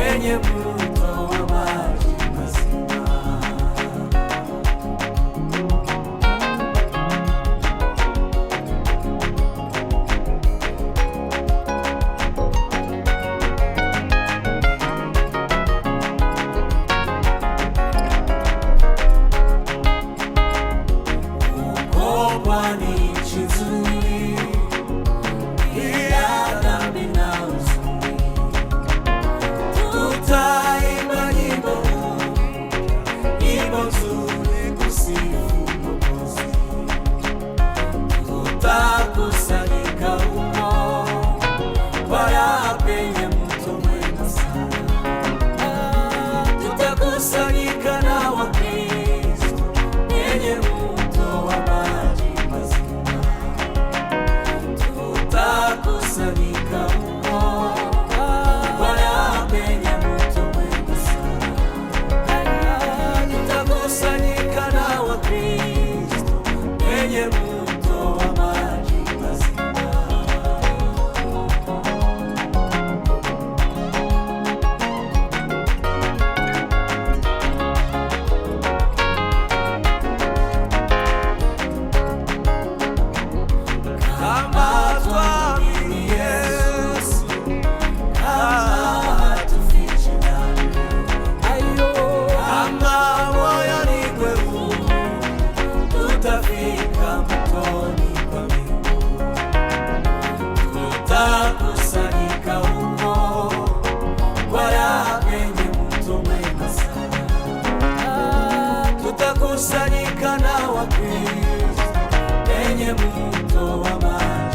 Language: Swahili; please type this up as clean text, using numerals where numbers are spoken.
penye mto wa maji mazima. Uko pwani nchi nzuri, ila dhambi na huzuni, tutaimba nyimbo nzuri kusifu Mwokozi. Tutakusanyika huko wala penye mto mwema sana. Tutakusanyika na Wakristo penye mto wa maji mazima. Tutakusanyika huko wala penye mto mwema sana. Tutakusanyika na Wakristo penye mto wa maji mazima. Kama twamini Yesu, kama hatufichi dhambi, kama moyoni mwetu tutafika mtoni kwa mbingu. Tutakusanyika huko wala penye mto mwema sana. Tutakusanyika na Wakristo penye mto wa maji